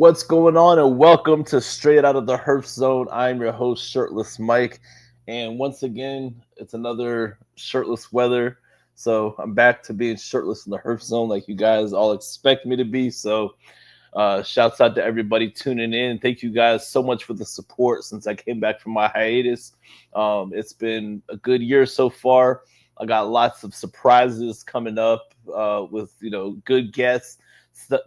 What's going on? And welcome to Straight Out of the Herf Zone. I'm your host, Shirtless Mike. And once again, it's another shirtless weather. So I'm back to being shirtless in the Herf Zone like you guys all expect me to be. So shouts out to everybody tuning in. Thank you guys so much for the support since I came back from my hiatus. It's been a good year so far. I got lots of surprises coming up with good guests,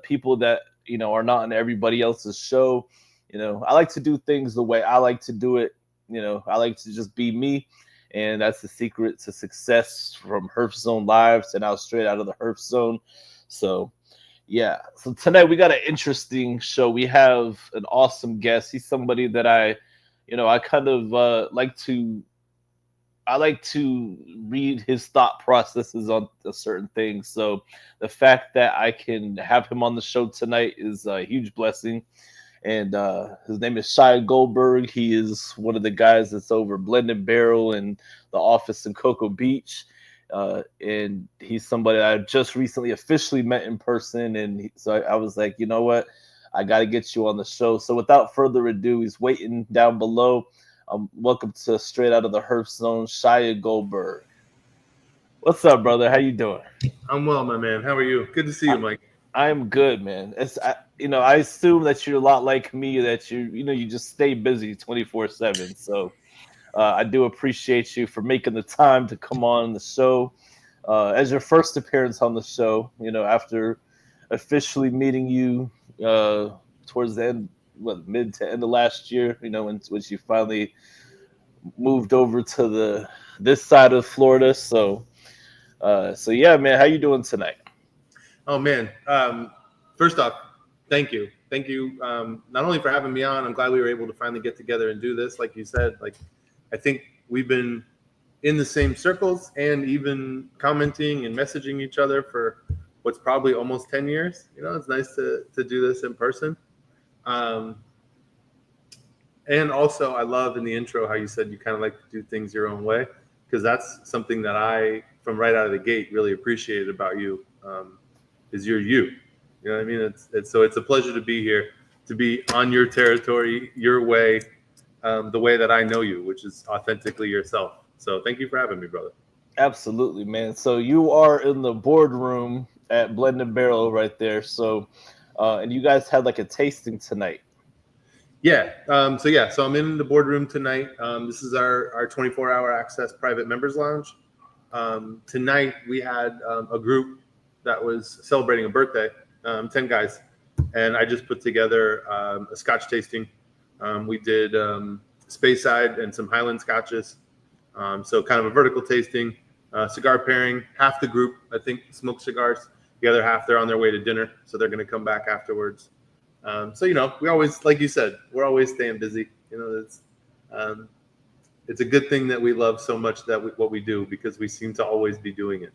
people that are not on everybody else's show. I like to do things the way I like to do it. I like to just be me, and that's the secret to success from Herf Zone Lives and out straight out of the Herf Zone. So yeah. So tonight we got an interesting show. We have an awesome guest. He's somebody that I kind of like to read his thought processes on a certain things. So the fact that I can have him on the show tonight is a huge blessing. And his name is Shiah Goldberg. He is one of the guys that's over Blendandbarrel and the office in Cocoa Beach. And he's somebody I just recently officially met in person. And so I was like, you know what? I got to get you on the show. So without further ado, he's waiting down below. Welcome to Straight Out of the Herf Zone, Shiah Goldberg. What's up, brother? How you doing? I'm well, my man. How are you? Good to see you, Mike. I'm good, man. I assume that you're a lot like me, that you just stay busy 24/7. So I do appreciate you for making the time to come on the show. As your first appearance on the show, after officially meeting you towards the end, mid to end of last year, when you finally moved over to this side of Florida. So yeah, man, how you doing tonight? Oh man. First off, thank you. Not only for having me on, I'm glad we were able to finally get together and do this. Like you said, I think we've been in the same circles and even commenting and messaging each other for what's probably almost 10 years. It's nice to do this in person. Um, and also, I love in the intro how you said you kind of like to do things your own way, because that's something that I, from right out of the gate, really appreciated about you. Is you're you. You know what I mean? It's a pleasure to be here, to be on your territory, your way, the way that I know you, which is authentically yourself. So thank you for having me, brother. Absolutely, man. So you are in the boardroom at Blend and Barrel right there. So, and you guys had like a tasting tonight. Yeah. So I'm in the boardroom tonight. This is our 24-hour access private members lounge. Tonight we had a group that was celebrating a birthday, 10 guys, and I just put together a Scotch tasting. We did Speyside and some Highland Scotches. So kind of a vertical tasting, cigar pairing. Half the group, I think, smoked cigars. The other half, they're on their way to dinner, so they're going to come back afterwards. So we always, like you said, we're always staying busy. Um, it's a good thing that we love so much what we do, because we seem to always be doing it.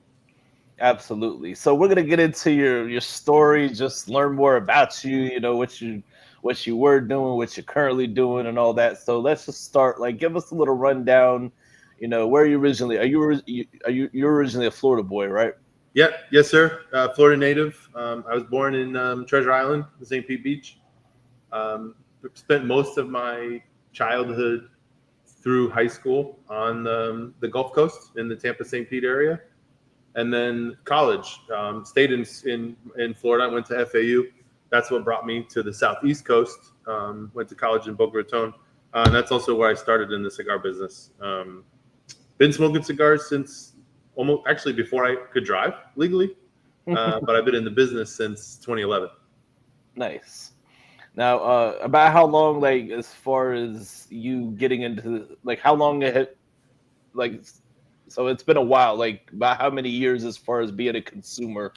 Absolutely. So we're gonna get into your story, just learn more about you. What you were doing, what you're currently doing, and all that. So let's just start. Like, give us a little rundown. Where you originally you're originally a Florida boy, right? Yeah, yes, sir. Florida native. I was born in Treasure Island, St. Pete Beach. Um, Spent most of my childhood through high school on the Gulf Coast in the Tampa St. Pete area, and then college. Stayed in Florida. I went to FAU. That's what brought me to the Southeast Coast. Went to college in Boca Raton, and that's also where I started in the cigar business. Been smoking cigars since almost actually before I could drive legally, but I've been in the business since 2011. Nice. Now, about how long, like, as far as you getting into, like, how long it had, like, so it's been a while. Like, about how many years, as far as being a consumer,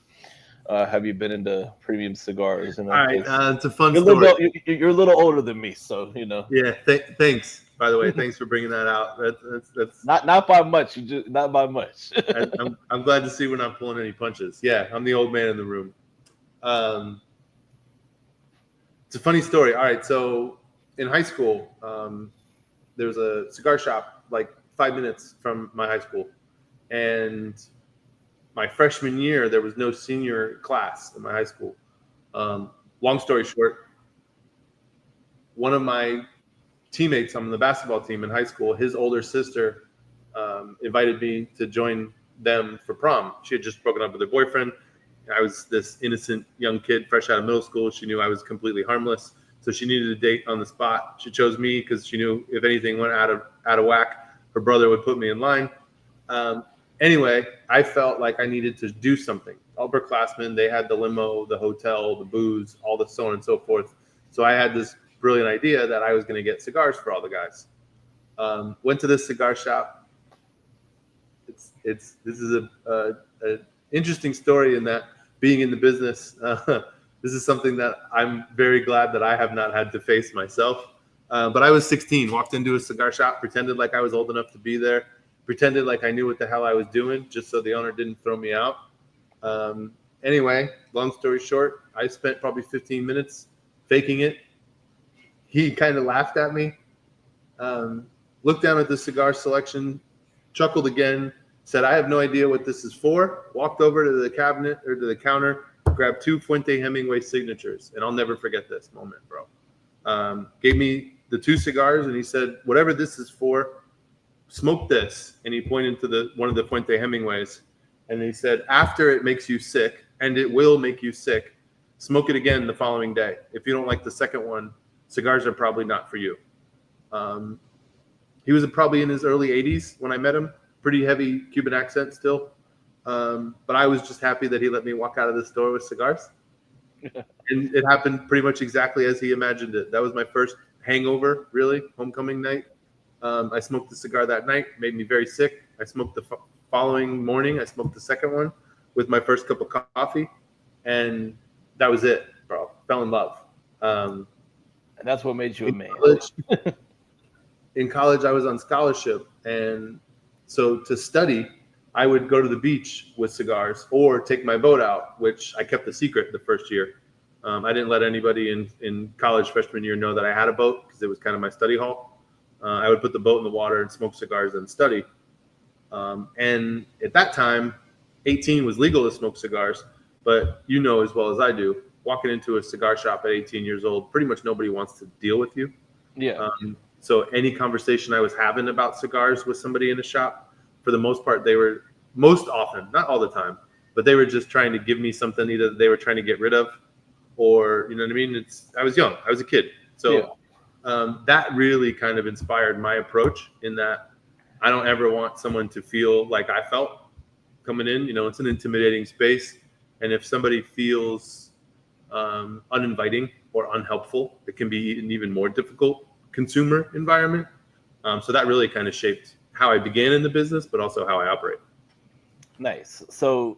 have you been into premium cigars? All right, Because it's a fun you're a little story. you're a little older than me, so Yeah, thanks. By the way, thanks for bringing that out. That's not by much. You just not by much. I'm glad to see we're not pulling any punches. Yeah, I'm the old man in the room. Um, it's a funny story. All right, so in high school, there was a cigar shop like 5 minutes from my high school, and my freshman year there was no senior class in my high school. Long story short, one of my teammates on the basketball team in high school, his older sister invited me to join them for prom. She had just broken up with her boyfriend. I was this innocent young kid, fresh out of middle school. She knew I was completely harmless, so she needed a date on the spot. She chose me because she knew if anything went out of whack, her brother would put me in line. Anyway, I felt like I needed to do something. Upperclassmen, they had the limo, the hotel, the booze, all the so on and so forth. So I had this brilliant idea that I was going to get cigars for all the guys. Went to this cigar shop. This is a interesting story in that being in the business, this is something that I'm very glad that I have not had to face myself. But I was 16, walked into a cigar shop, pretended like I was old enough to be there, pretended like I knew what the hell I was doing, just so the owner didn't throw me out. Anyway, long story short, I spent probably 15 minutes faking it. He kind of laughed at me, looked down at the cigar selection, chuckled again, said, "I have no idea what this is for," walked over to the cabinet or to the counter, grabbed 2 Fuente Hemingway signatures. And I'll never forget this moment, bro. Gave me the 2 cigars and he said, "Whatever this is for, smoke this." And he pointed to one of the Fuente Hemingways. And he said, "After it makes you sick, and it will make you sick, smoke it again the following day. If you don't like the second one, cigars are probably not for you." He was probably in his early 80s when I met him. Pretty heavy Cuban accent still. But I was just happy that he let me walk out of the store with cigars. And it happened pretty much exactly as he imagined it. That was my first hangover, really, homecoming night. I smoked the cigar that night, made me very sick. I smoked the following morning. I smoked the second one with my first cup of coffee. And that was it, bro. Fell in love. And that's what made you a man. In college, I was on scholarship. And so to study, I would go to the beach with cigars or take my boat out, which I kept a secret the first year. I didn't let anybody in college freshman year know that I had a boat because it was kind of my study hall. I would put the boat in the water and smoke cigars and study. And at that time, 18 was legal to smoke cigars. But you know as well as I do, walking into a cigar shop at 18 years old, pretty much nobody wants to deal with you. Yeah. So any conversation I was having about cigars with somebody in the shop, for the most part, they were most often, not all the time, but they were just trying to give me something either they were trying to get rid of or, you know what I mean? I was young. I was a kid. So that really kind of inspired my approach in that I don't ever want someone to feel like I felt coming in. You know, it's an intimidating space. And if somebody feels uninviting or unhelpful, it can be an even more difficult consumer environment. So that really kind of shaped how I began in the business, but also how I operate. Nice. So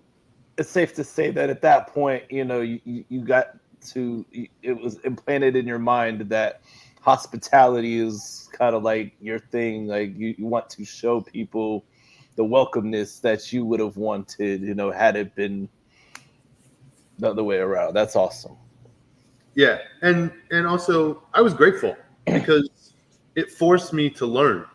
it's safe to say that at that point, you know, you got to, it was implanted in your mind that hospitality is kind of like your thing. Like you want to show people the welcomeness that you would have wanted, you know, had it been the other way around. That's awesome. Yeah. And also I was grateful because it forced me to learn.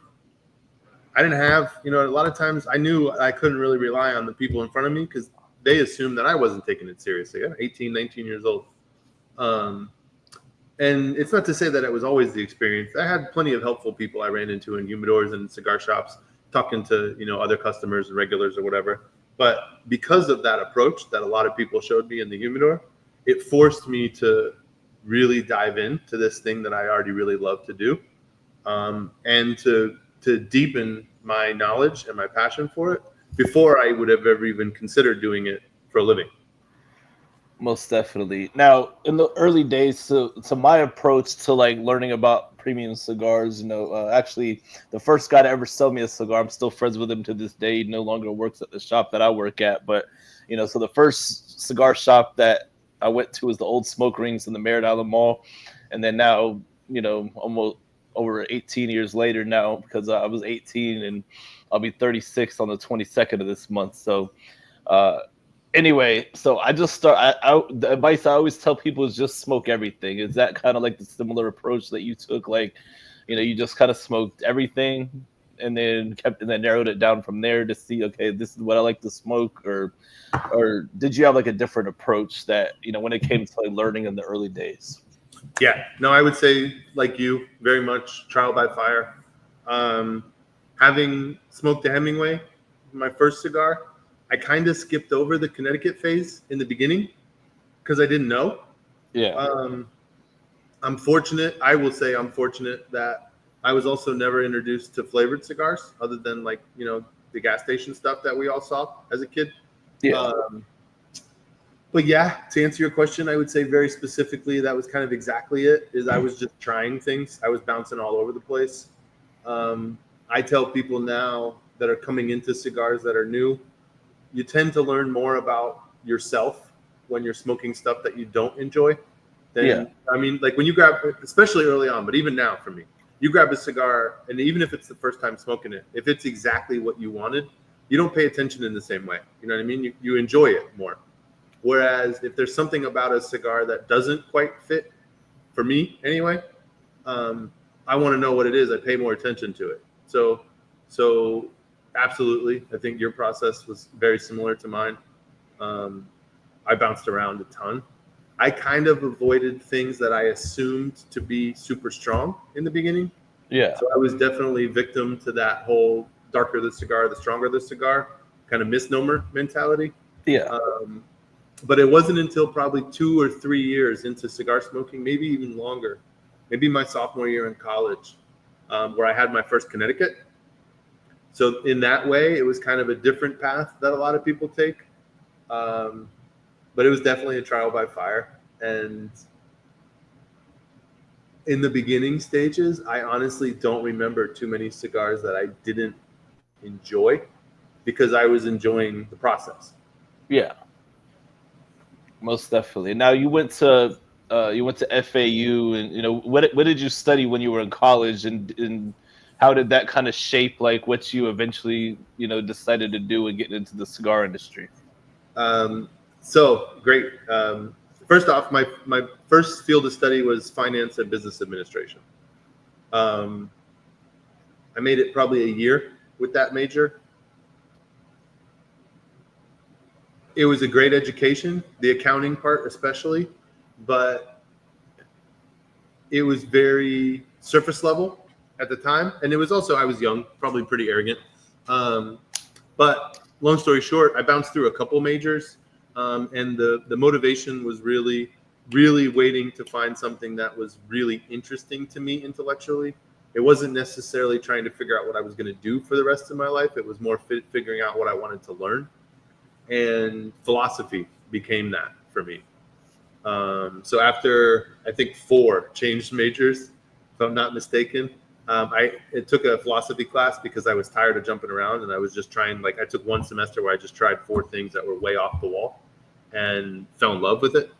I didn't have, you know, a lot of times I knew I couldn't really rely on the people in front of me because they assumed that I wasn't taking it seriously. I'm 18, 19 years old. And it's not to say that it was always the experience. I had plenty of helpful people I ran into in humidors and cigar shops, talking to, you know, other customers and regulars or whatever. But because of that approach that a lot of people showed me in the humidor, it forced me to really dive into this thing that I already really love to do, and to deepen my knowledge and my passion for it before I would have ever even considered doing it for a living. Most definitely. Now, in the early days, so my approach to like learning about premium cigars, you know, actually the first guy to ever sell me a cigar, I'm still friends with him to this day. He no longer works at the shop that I work at, but you know, so the first cigar shop that I went to was the Old Smoke Rings in the Merritt Island Mall, and then now, you know, almost over 18 years later now, because I was 18 and I'll be 36 on the 22nd of this month. So, anyway, so I just the advice I always tell people is just smoke everything. Is that kind of like the similar approach that you took? Like, you know, you just kind of smoked everything and then narrowed it down from there to see, okay, this is what I like to smoke, or did you have like a different approach that, you know, when it came to like learning in the early days? Yeah, no, I would say like you, very much trial by fire. Um, Having smoked a Hemingway, my first cigar, I kind of skipped over the Connecticut phase in the beginning because I didn't know. Yeah. Um, I'm fortunate. I will say I'm fortunate that I was also never introduced to flavored cigars, other than like the gas station stuff that we all saw as a kid. Yeah. Um, but yeah, to answer your question, I would say very specifically that was kind of exactly it. Is I was just trying things. I was bouncing all over the place. Um, I tell people now that are coming into cigars that are new, you tend to learn more about yourself when you're smoking stuff that you don't enjoy. Yeah. Then I mean, like when you grab, especially early on, but even now for me, you grab a cigar, and even if it's the first time smoking it, if it's exactly what you wanted, you don't pay attention in the same way. You know what I mean? You enjoy it more. Whereas if there's something about a cigar that doesn't quite fit, for me anyway, um, I want to know what it is. I pay more attention to it. So absolutely, I think your process was very similar to mine. Um, I bounced around a ton. I kind of avoided things that I assumed to be super strong in the beginning. Yeah. So I was definitely victim to that whole darker the cigar, the stronger the cigar kind of misnomer mentality. Yeah. Um, but it wasn't until probably 2 or 3 years into cigar smoking, maybe even longer, maybe my sophomore year in college, where I had my first Connecticut. So in that way, it was kind of a different path that a lot of people take. Um, but it was definitely a trial by fire. And in the beginning stages, I honestly don't remember too many cigars that I didn't enjoy because I was enjoying the process. Yeah. Most definitely. Now you went to FAU, and what did you study when you were in college, and how did that kind of shape like what you eventually decided to do and get into the cigar industry? Um, so great. First off, my first field of study was finance and business administration. Um, I made it probably a year with that major. It was a great education, the accounting part especially, but it was very surface level at the time, and it was also I was young, probably pretty arrogant. Um, but long story short, I bounced through a couple majors, and the motivation was really waiting to find something that was really interesting to me intellectually. It wasn't necessarily trying to figure out what I was going to do for the rest of my life. It was more figuring out what I wanted to learn, and philosophy became that for me. So after I think 4 changed majors, if I'm not mistaken, I it took a philosophy class because I was tired of jumping around, and I was just trying. Like I took one semester where I just tried 4 things that were way off the wall, and fell in love with it,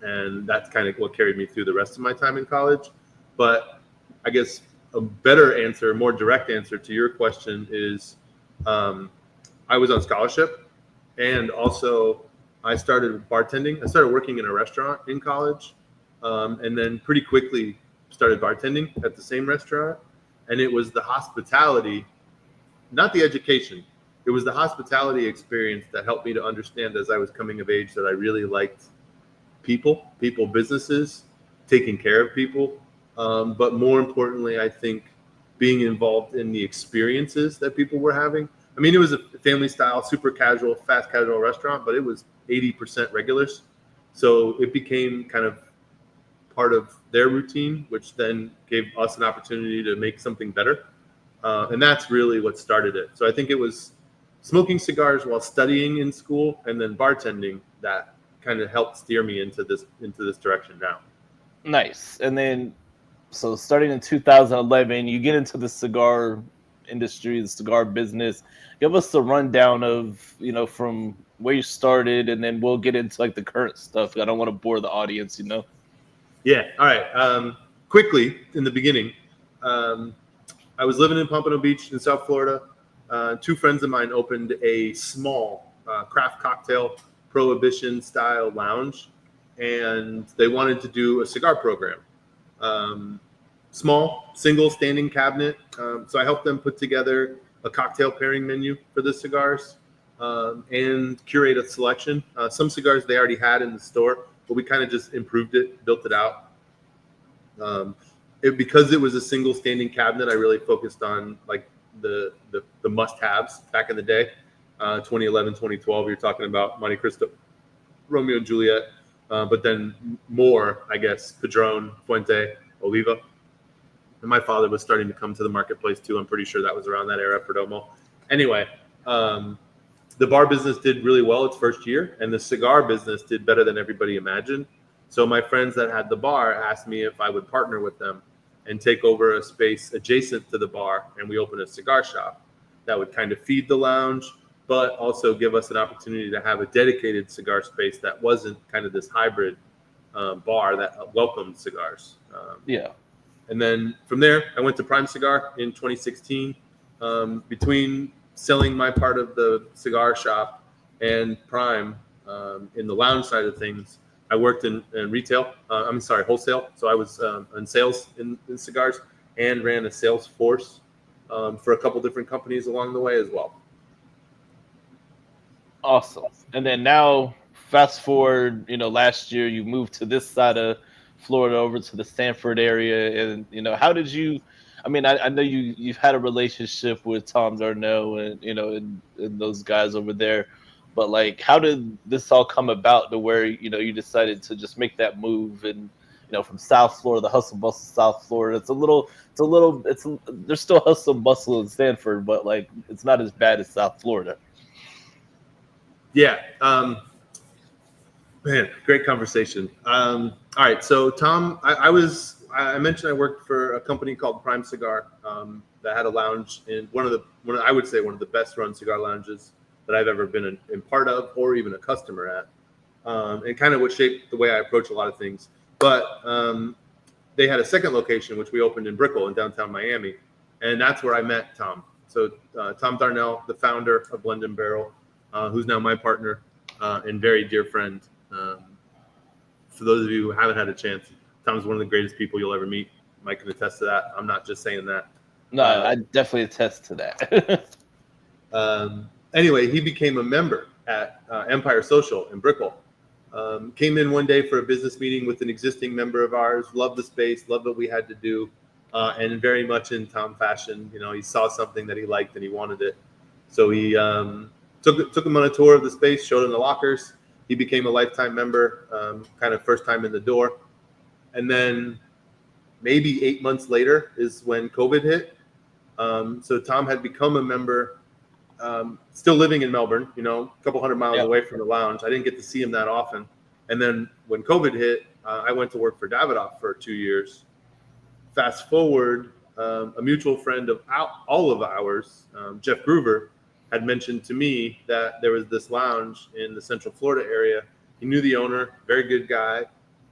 and that's kind of what carried me through the rest of my time in college. But I guess a better answer, more direct answer to your question is, um, I was on scholarship, and also I started bartending. I started working in a restaurant in college, and then pretty quickly started bartending at the same restaurant. And it was the hospitality, not the education. It was the hospitality experience that helped me to understand as I was coming of age that I really liked people businesses, taking care of people. But more importantly, I think being involved in the experiences that people were having. I mean, it was a family style, super casual, fast casual restaurant, but it was 80% regulars. So it became kind of part of their routine, which then gave us an opportunity to make something better. And that's really what started it. So I think it was smoking cigars while studying in school, and then bartending that kind of helped steer me into this direction now. Nice. And then, so starting in 2011, you get into the cigar industry, the cigar business. Give us the rundown of, from where you started, and then we'll get into like the current stuff. I don't want to bore the audience. Yeah. All right. Quickly in the beginning, um, I was living in Pompano Beach in South Florida. 2 friends of mine opened a small craft cocktail prohibition style lounge, and they wanted to do a cigar program. Um, Small single standing cabinet. So I helped them put together a cocktail pairing menu for the cigars, and curate a selection. Some cigars they already had in the store, but we kind of just improved it, built it out. Because it was a single standing cabinet, I really focused on like the must-haves back in the day. 2011, 2012, you're talking about Monte Cristo, Romeo and Juliet, but then more, I guess, Padron, Fuente, Oliva. And my father was starting to come to the marketplace too. I'm pretty sure that was around that era, Perdomo. Anyway, the bar business did really well its first year, and the cigar business did better than everybody imagined. So my friends that had the bar asked me if I would partner with them and take over a space adjacent to the bar, and we opened a cigar shop that would kind of feed the lounge, but also give us an opportunity to have a dedicated cigar space that wasn't kind of this hybrid bar that welcomed cigars. Yeah. And then from there, I went to Prime Cigar in 2016. Between selling my part of the cigar shop and Prime in the lounge side of things, I worked in retail. Wholesale. So I was in sales in cigars and ran a sales force for a couple different companies along the way as well. Awesome. And then now, fast forward, last year you moved to this side of Florida over to the Sanford area. And, how did you, I mean, I know you've had a relationship with Tom Darnell and those guys over there, but like, how did this all come about to where, you decided to just make that move and, from South Florida, the hustle bustle South Florida, there's still hustle bustle in Sanford, but like, it's not as bad as South Florida. Yeah. Man, great conversation. All right. So Tom, I mentioned I worked for a company called Prime Cigar that had a lounge in I would say one of the best run cigar lounges that I've ever been in part of or even a customer at. And kind of what shaped the way I approach a lot of things. But they had a second location, which we opened in Brickell in downtown Miami. And that's where I met Tom. So Tom Darnell, the founder of Blendandbarrel, who's now my partner and very dear friend. For those of you who haven't had a chance, Tom's one of the greatest people you'll ever meet. Mike can attest to that. I'm not just saying that. No, I definitely attest to that. Anyway, he became a member at Empire Social in Brickell. Came in one day for a business meeting with an existing member of ours, loved the space, loved what we had to do, and very much in Tom fashion, he saw something that he liked and he wanted it. So he took him on a tour of the space, showed him the lockers. He became a lifetime member, kind of first time in the door. And then maybe 8 months later is when COVID hit. So Tom had become a member, still living in Melbourne, a couple hundred miles away from the lounge. I didn't get to see him that often. And then when COVID hit, I went to work for Davidoff for 2 years. Fast forward, a mutual friend of all of ours, Jeff Groover, had mentioned to me that there was this lounge in the Central Florida area. He knew the owner, very good guy,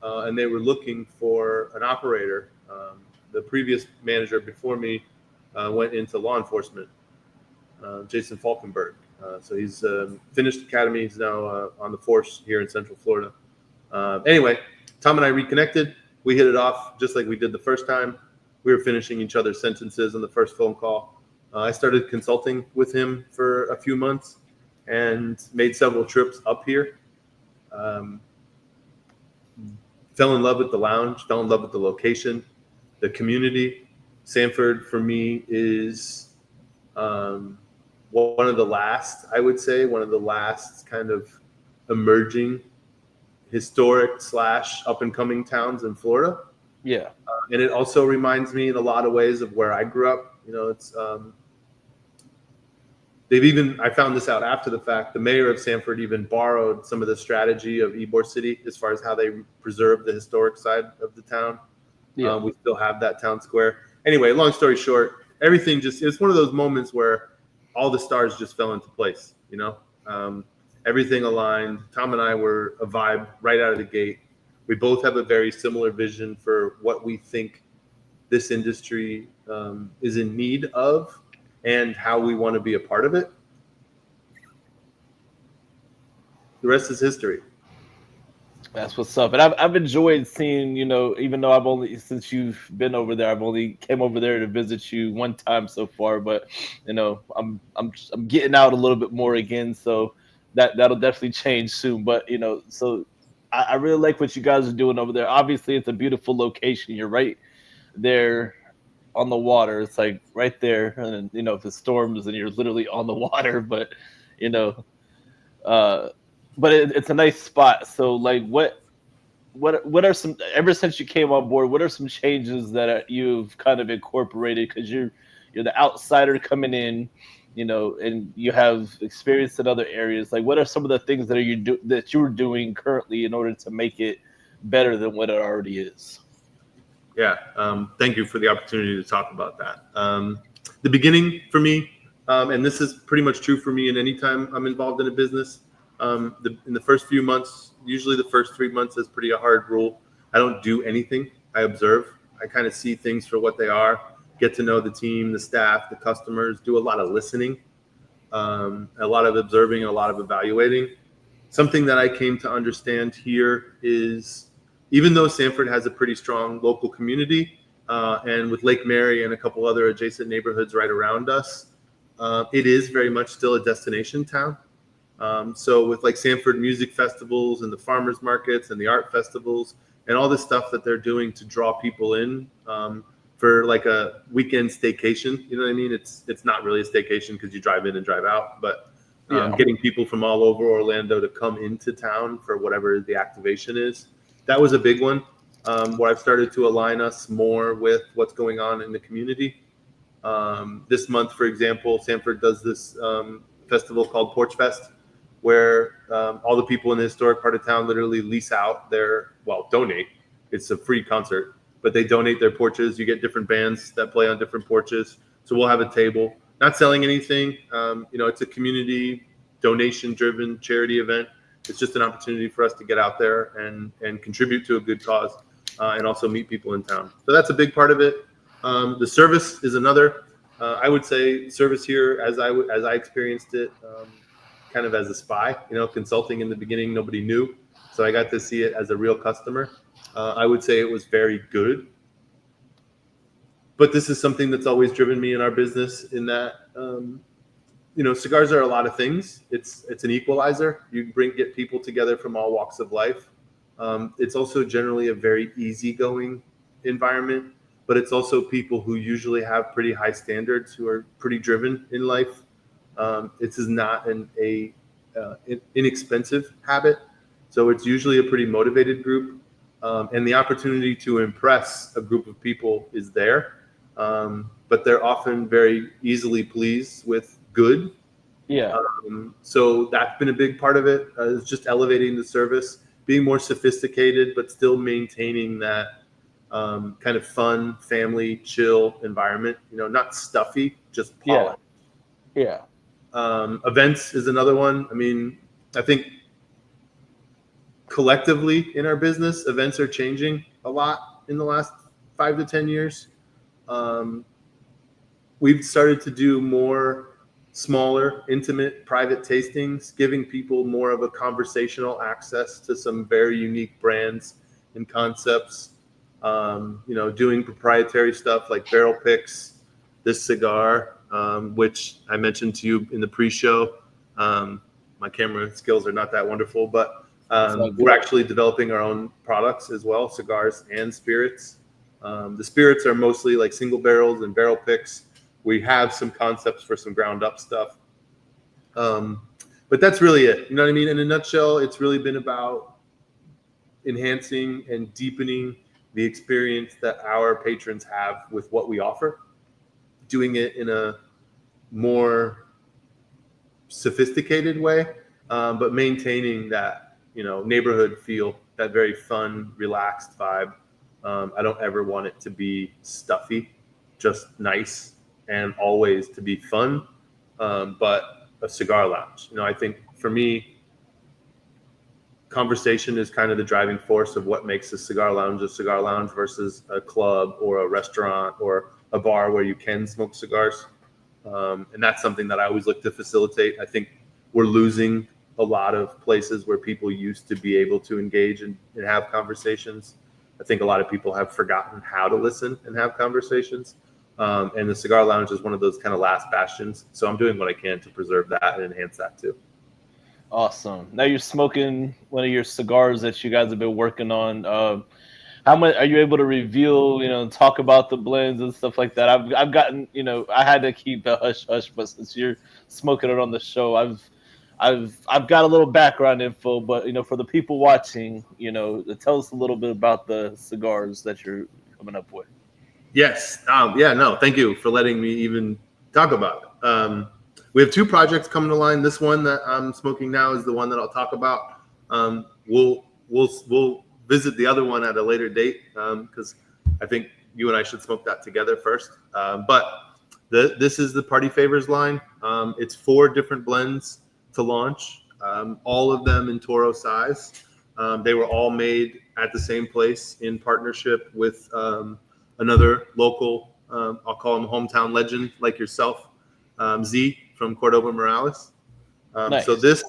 and they were looking for an operator. The previous manager before me went into law enforcement, Jason Falkenberg. So he's finished academy. He's now on the force here in Central Florida. Anyway, Tom and I reconnected. We hit it off just like we did the first time. We were finishing each other's sentences on the first phone call. I started consulting with him for a few months and made several trips up here. Fell in love with the lounge, fell in love with the location, the community. Sanford, for me, is one of the last, I would say, one of the last kind of emerging historic / up and coming towns in Florida. Yeah. And it also reminds me in a lot of ways of where I grew up. It's I found this out after the fact. The mayor of Sanford even borrowed some of the strategy of Ybor City as far as how they preserve the historic side of the town. Yeah. We still have that town square. Anyway, long story short, everything it's one of those moments where all the stars just fell into place, everything aligned. Tom and I were a vibe right out of the gate. We both have a very similar vision for what we think this industry is in need of and how we want to be a part of it. The rest is history. That's what's up. And I've enjoyed seeing, even though since you've been over there, I've only came over there to visit you one time so far, but I'm getting out a little bit more again. So that'll definitely change soon. But, so I really like what you guys are doing over there. Obviously, it's a beautiful location. You're right there on the water. It's like right there, and you know, if it storms, and you're literally on the water. But you know, uh, but it's a nice spot. So, like, what are some ever since you came on board? What are some changes that you've kind of incorporated? Because you're the outsider coming in, you know, and you have experience in other areas. Like, what are some of the things that that you're doing currently in order to make it better than what it already is? Yeah, thank you for the opportunity to talk about that. The beginning for me, and this is pretty much true for me in any time I'm involved in a business. In the first few months, usually the first 3 months is pretty a hard rule. I don't do anything. I observe. I kind of see things for what they are, get to know the team, the staff, the customers, do a lot of listening, a lot of observing, and a lot of evaluating. Something that I came to understand here is even though Sanford has a pretty strong local community, and with Lake Mary and a couple other adjacent neighborhoods right around us, it is very much still a destination town. So with like Sanford music festivals and the farmers markets and the art festivals and all this stuff that they're doing to draw people in, for like a weekend staycation, you know what I mean? It's not really a staycation because you drive in and drive out, but Yeah, getting people from all over Orlando to come into town for whatever the activation is. That was a big one, where I've started to align us more with what's going on in the community. This month, for example, Sanford does this festival called Porch Fest, where all the people in the historic part of town literally lease out donate. It's a free concert, but they donate their porches. You get different bands that play on different porches. So we'll have a table, not selling anything. It's a community donation driven charity event. It's just an opportunity for us to get out there and contribute to a good cause, and also meet people in town. So that's a big part of it. The service is another. I would say service here, as I experienced it, kind of as a spy. Consulting in the beginning, nobody knew, so I got to see it as a real customer. I would say it was very good. But this is something that's always driven me in our business. In that, cigars are a lot of things. It's an equalizer. You get people together from all walks of life. It's also generally a very easygoing environment, but it's also people who usually have pretty high standards, who are pretty driven in life. It is not an inexpensive habit, so it's usually a pretty motivated group, and the opportunity to impress a group of people is there. But they're often very easily pleased with good. yeah, So that's been a big part of it. Is just elevating the service, being more sophisticated, but still maintaining that kind of fun, family, chill environment. Not stuffy, just yeah, polished. yeah, Events is another one. I mean, I think collectively in our business, events are changing a lot in the last 5 to 10 years. Um, we've started to do more smaller, intimate, private tastings, giving people more of a conversational access to some very unique brands and concepts. Doing proprietary stuff like barrel picks, this cigar, which I mentioned to you in the pre-show. My camera skills are not that wonderful, but it's all we're good. actually developing our own products as well, cigars and spirits. The spirits are mostly like single barrels and barrel picks. We have some concepts for some ground up stuff. But that's really it. You know what I mean? In a nutshell, it's really been about enhancing and deepening the experience that our patrons have with what we offer, doing it in a more sophisticated way, but maintaining that, neighborhood feel, that very fun, relaxed vibe. I don't ever want it to be stuffy, just nice and always to be fun, but a cigar lounge. I think for me, conversation is kind of the driving force of what makes a cigar lounge versus a club or a restaurant or a bar where you can smoke cigars. And that's something that I always look to facilitate. I think we're losing a lot of places where people used to be able to engage and have conversations. I think a lot of people have forgotten how to listen and have conversations. And the cigar lounge is one of those kind of last bastions. So I'm doing what I can to preserve that and enhance that too. Awesome. Now you're smoking one of your cigars that you guys have been working on. How much are you able to reveal? Talk about the blends and stuff like that. I've gotten, I had to keep a hush hush, but since you're smoking it on the show, I've got a little background info. But for the people watching, tell us a little bit about the cigars that you're coming up with. Yes. Yeah. No. Thank you for letting me even talk about it. We have two projects coming to line. This one that I'm smoking now is the one that I'll talk about. We'll visit the other one at a later date because I think you and I should smoke that together first. But this is the Party Favors line. It's 4 different blends to launch, all of them in Toro size. They were all made at the same place in partnership with another local, I'll call him hometown legend like yourself, Z from Cordoba Morales. So Nice. this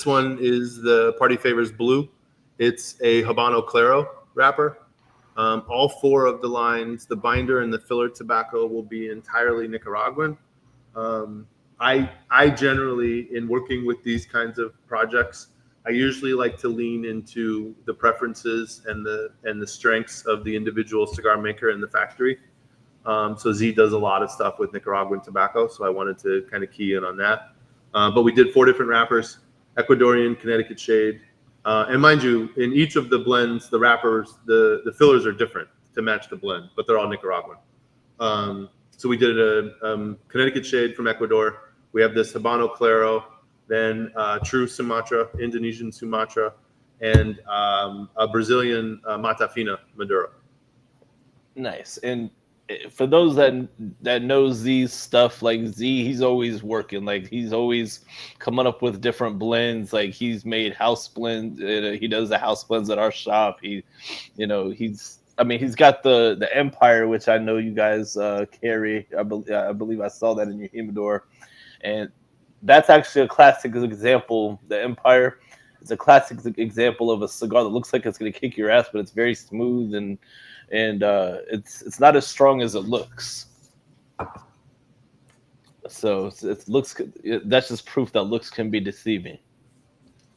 one is the Party Favors Blue. It's a Habano Claro wrapper. All 4 of the lines, the binder and the filler tobacco, will be entirely Nicaraguan. I generally, in working with these kinds of projects, I usually like to lean into the preferences and the strengths of the individual cigar maker and the factory. So Z does a lot of stuff with Nicaraguan tobacco, so I wanted to kind of key in on that. But we did 4 different wrappers: Ecuadorian, Connecticut shade, and mind you, in each of the blends, the wrappers, the fillers are different to match the blend, but they're all Nicaraguan. So we did a Connecticut shade from Ecuador. We have this Habano Claro, then true Sumatra, Indonesian Sumatra, and a Brazilian Mata Fina Maduro. Nice. And for those that know Z's stuff, like Z, he's always working. Like he's always coming up with different blends. Like he's made house blends. He does the house blends at our shop. He's got the Empire, which I know you guys carry. I believe I saw that in your humidor, and that's actually a classic example. The Empire is a classic example of a cigar that looks like it's going to kick your ass, but it's very smooth and it's not as strong as it looks. So it looks that's just proof that looks can be deceiving.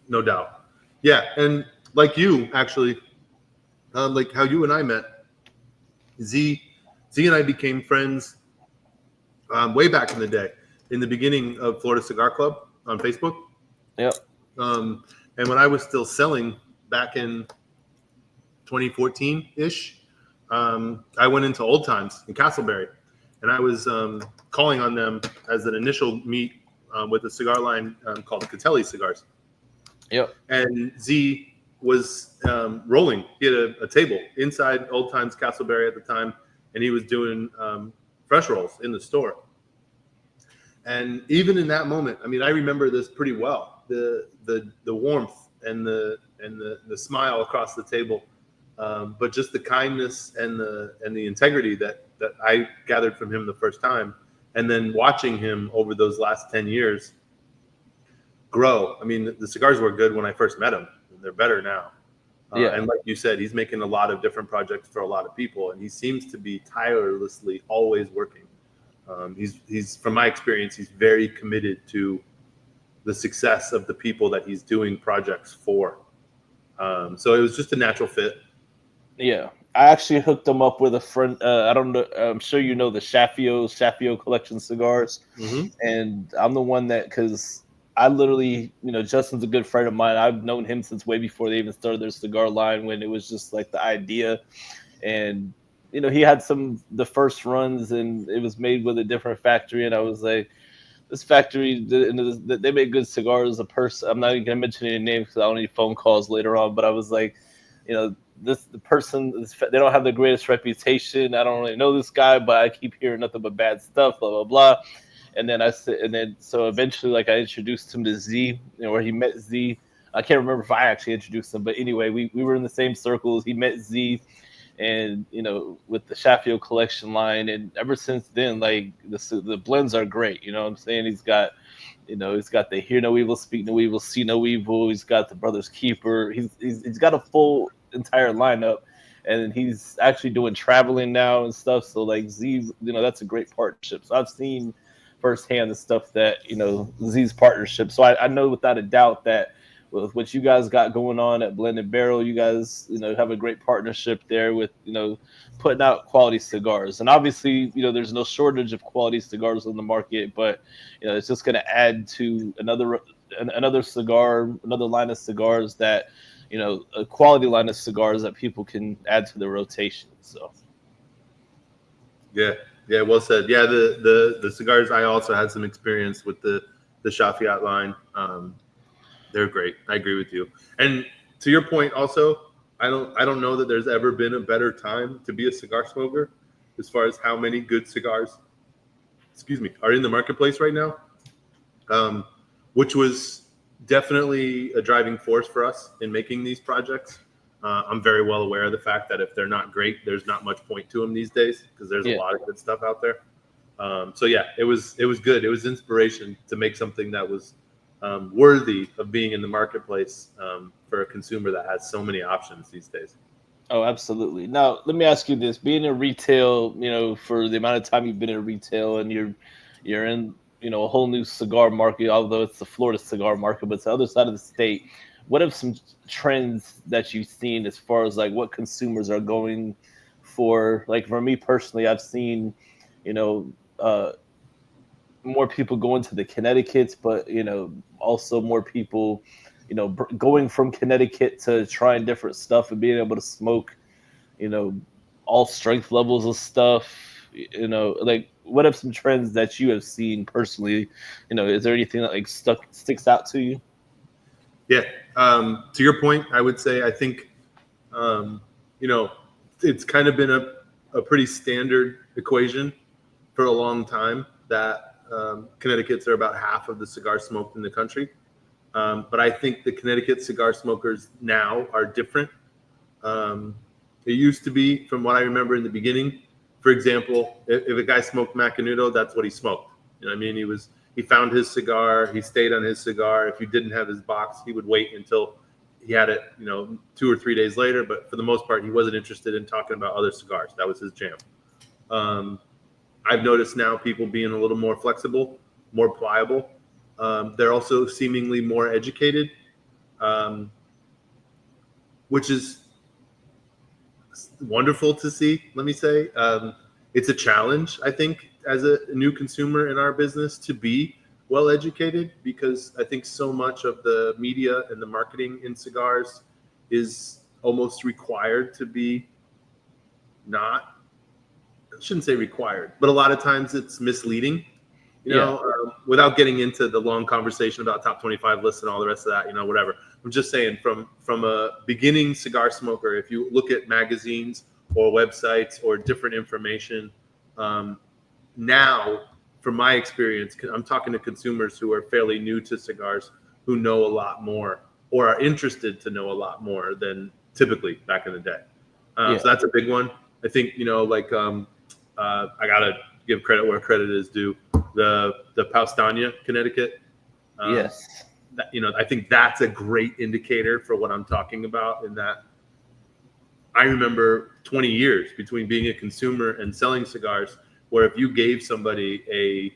No doubt. Yeah, and like you actually, like how you and I met, Z Z and I became friends way back in the day, in the beginning of Florida Cigar Club on Facebook. Yep. And when I was still selling back in 2014 ish, I went into Old Times in Castleberry, and I was calling on them as an initial meet with a cigar line called the Catelli Cigars. Yep. And Z was rolling. He had a table inside Old Times Castleberry at the time, and he was doing fresh rolls in the store. And even in that moment, I mean, I remember this pretty well. The warmth and the smile across the table, but just the kindness and the integrity that I gathered from him the first time, and then watching him over those last 10 years grow. I mean, the cigars were good when I first met him. They're better now. Yeah. And like you said, he's making a lot of different projects for a lot of people, and he seems to be tirelessly always working. He's from my experience, he's very committed to the success of the people that he's doing projects for. So it was just a natural fit. Yeah. I actually hooked him up with a friend. I don't know. I'm sure you know the Shafio collection cigars, Mm-hmm. and I'm the one that because I literally, Justin's a good friend of mine. I've known him since way before they even started their cigar line when it was just like the idea, and he had the first runs and it was made with a different factory, and I was like, this factory, they make good cigars. A person, I'm not even gonna mention any names because I don't need phone calls later on. But I was like, the person, they don't have the greatest reputation. I don't really know this guy, but I keep hearing nothing but bad stuff. Blah blah blah. And then so eventually, like I introduced him to Z, where he met Z. I can't remember if I actually introduced him, but anyway, we were in the same circles. He met Z, and with the Sheffield collection line, and ever since then, like the blends are great. You know what I'm saying? He's got the Hear No Evil, Speak No Evil, See No Evil. He's got the Brothers Keeper. He's got a full entire lineup, and he's actually doing traveling now and stuff. So like Z, that's a great partnership. So I've seen firsthand the stuff that Z's partnership. So I know without a doubt that with what you guys got going on at Blendandbarrel, you guys have a great partnership there with putting out quality cigars. And obviously there's no shortage of quality cigars on the market, but it's just going to add to another cigar, another line of cigars that a quality line of cigars that people can add to their rotation. So yeah, well said. Yeah, the cigars, I also had some experience with the Shiah line. They're great. I agree with you. And to your point also, I don't know that there's ever been a better time to be a cigar smoker as far as how many good cigars, are in the marketplace right now. Which was definitely a driving force for us in making these projects. I'm very well aware of the fact that if they're not great, there's not much point to them these days because there's a lot of good stuff out there. So yeah, it was good. It was inspiration to make something that was worthy of being in the marketplace for a consumer that has so many options these days. Oh, absolutely. Now, let me ask you this: being in retail, for the amount of time you've been in retail, and you're in, a whole new cigar market, although it's the Florida cigar market, but it's the other side of the state. What are some trends that you've seen as far as like what consumers are going for? Like for me personally, I've seen, you know, uh, more people going to the Connecticut's, but also more people, going from Connecticut to trying different stuff and being able to smoke, you know, all strength levels of stuff. Like what are some trends that you have seen personally? Is there anything that like sticks out to you? Yeah. To your point, I would say I think um, you know it's kind of been a pretty standard equation for a long time that Connecticut's are about half of the cigar smoked in the country. But I think the Connecticut cigar smokers now are different. It used to be, from what I remember in the beginning, for example, if a guy smoked Macanudo, that's what he smoked. You know what I mean? He found his cigar, he stayed on his cigar. If you didn't have his box, he would wait until he had it, 2 or 3 days later. But for the most part, he wasn't interested in talking about other cigars. That was his jam. Um, I've noticed now people being a little more flexible, more pliable. They're also seemingly more educated, um, which is wonderful to see. Let me say, it's a challenge, I think, as a new consumer in our business to be well educated, because I think so much of the media and the marketing in cigars is almost required to be not, I shouldn't say required, but a lot of times it's misleading, without getting into the long conversation about top 25 lists and all the rest of that, whatever. I'm just saying from a beginning cigar smoker, if you look at magazines or websites or different information, now, from my experience, I'm talking to consumers who are fairly new to cigars, who know a lot more or are interested to know a lot more than typically back in the day. So that's a big one. I think, I got to give credit where credit is due. The Paustania, Connecticut. Yes. I think that's a great indicator for what I'm talking about, in that I remember 20 years between being a consumer and selling cigars, where if you gave somebody a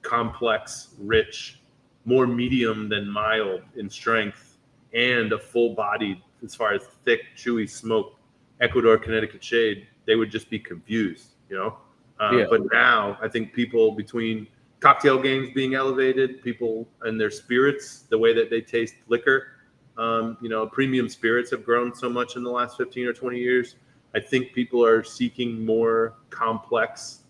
complex, rich, more medium than mild in strength, and a full-bodied, as far as thick, chewy smoke, Ecuador Connecticut shade, they would just be confused, But now I think people, between cocktail games being elevated, people and their spirits, the way that they taste liquor, premium spirits have grown so much in the last 15 or 20 years. I think people are seeking more complex,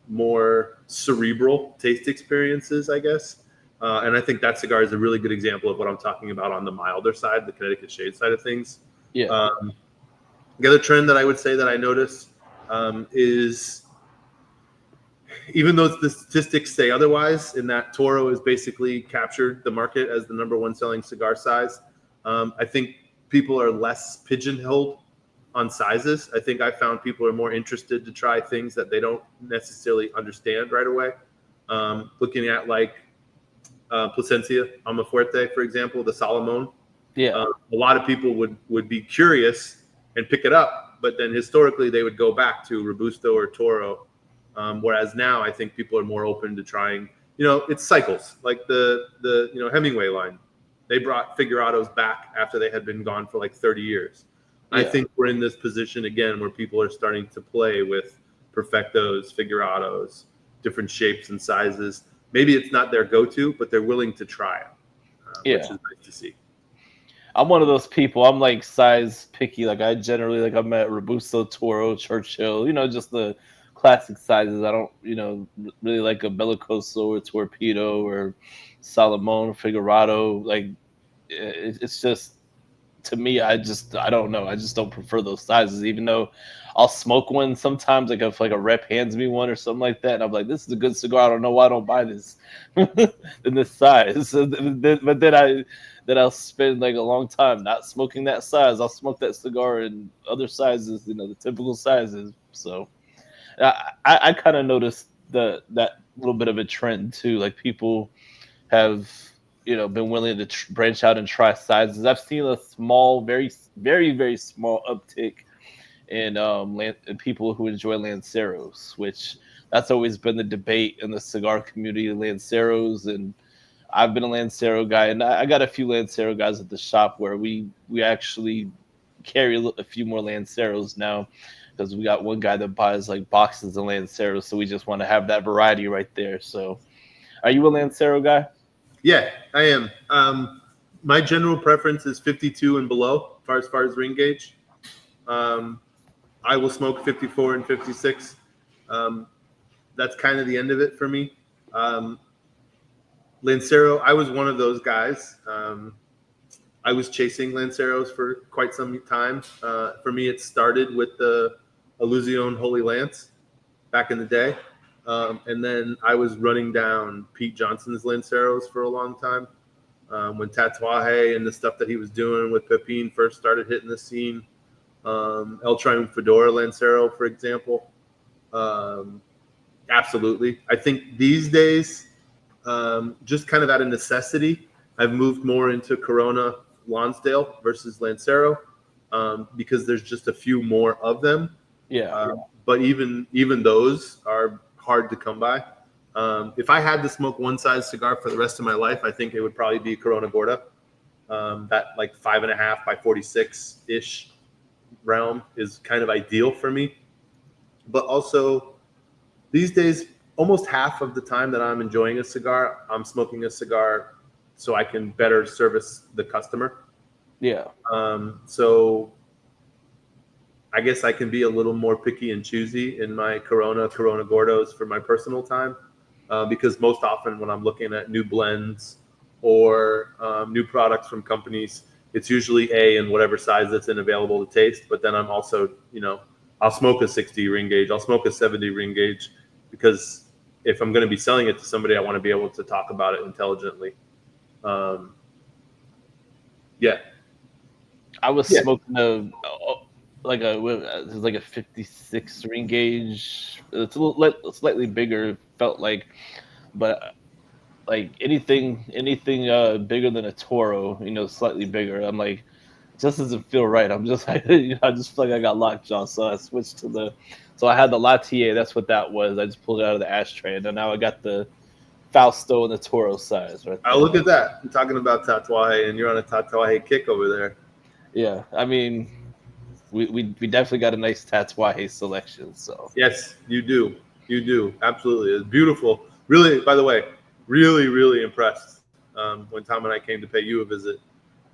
more cerebral taste experiences, I guess. And I think that cigar is a really good example of what I'm talking about on the milder side, the Connecticut shade side of things. Yeah. The other trend that I would say that I notice is, even though the statistics say otherwise, in that Toro has basically captured the market as the number one selling cigar size, I think people are less pigeonholed on sizes. I think I found people are more interested to try things that they don't necessarily understand right away. Looking at like Plasencia Almafuerte, for example, the Salomon. Yeah. A lot of people would be curious and pick it up, but then historically they would go back to Robusto or Toro Whereas now I think people are more open to trying, it's cycles. Like the Hemingway line. They brought figurados back after they had been gone for like 30 years. Yeah. I think we're in this position again where people are starting to play with perfectos, figurados, different shapes and sizes. Maybe it's not their go-to, but they're willing to try it, which is nice to see. I'm one of those people. I'm like size picky. Like I generally like I'm at Robusto, Toro, Churchill. Just the classic sizes. I don't really like a Bellicoso or Torpedo or Salomon or Figurado. Like it's just to me. I don't know. I just don't prefer those sizes. Even though I'll smoke one sometimes. Like if like a rep hands me one or something like that, and I'm like, this is a good cigar. I don't know why I don't buy this in this size. But then I'll spend like a long time not smoking that size. I'll smoke that cigar in other sizes, the typical sizes. So I kind of noticed that little bit of a trend too. Like people have been willing to branch out and try sizes. I've seen a small, very very very small uptick in in people who enjoy Lanceros, which that's always been the debate in the cigar community, Lanceros. And I've been a Lancero guy, and I got a few Lancero guys at the shop where we actually carry a few more Lanceros now because we got one guy that buys like boxes of Lanceros, so we just want to have that variety right there. So, are you a Lancero guy? Yeah, I am. My general preference is 52 and below, as far as ring gauge. I will smoke 54 and 56. That's kind of the end of it for me. Lancero, I was one of those guys. I was chasing Lanceros for quite some time. For me, it started with the Illusion Holy Lance back in the day. And then I was running down Pete Johnson's Lanceros for a long time. When Tatuaje and the stuff that he was doing with Pepin first started hitting the scene. El Triunfador Lancero, for example. Absolutely. I think these days, just kind of out of necessity, I've moved more into Corona Lonsdale versus Lancero because there's just a few more of them. Yeah. But even those are hard to come by. If I had to smoke one size cigar for the rest of my life, I think it would probably be Corona Gorda. That like 5.5 by 46 ish realm is kind of ideal for me. But also these days, almost half of the time that I'm enjoying a cigar, I'm smoking a cigar so I can better service the customer. Yeah. So I guess I can be a little more picky and choosy in my Corona Gordos for my personal time, because most often when I'm looking at new blends or new products from companies, it's usually in whatever size that's available to taste. But then I'm also, I'll smoke a 60 ring gauge, I'll smoke a 70 ring gauge, because if I'm going to be selling it to somebody, I want to be able to talk about it intelligently. Yeah. I was smoking like a 56 ring gauge. It's a little slightly bigger. Felt like, but like anything bigger than a Toro, slightly bigger. I'm like, it just doesn't feel right. I'm just like, I just feel like I got lockjaw. So I switched to so I had the Latte. That's what that was. I just pulled it out of the ashtray, and then now I got the Fausto and the Toro size right there. Oh, look at that. I'm talking about Tatuaje, and you're on a Tatuaje kick over there. Yeah, I mean, we definitely got a nice Tatuaje selection. So yes, you do absolutely. It's beautiful. Really, by the way, really impressed when Tom and I came to pay you a visit.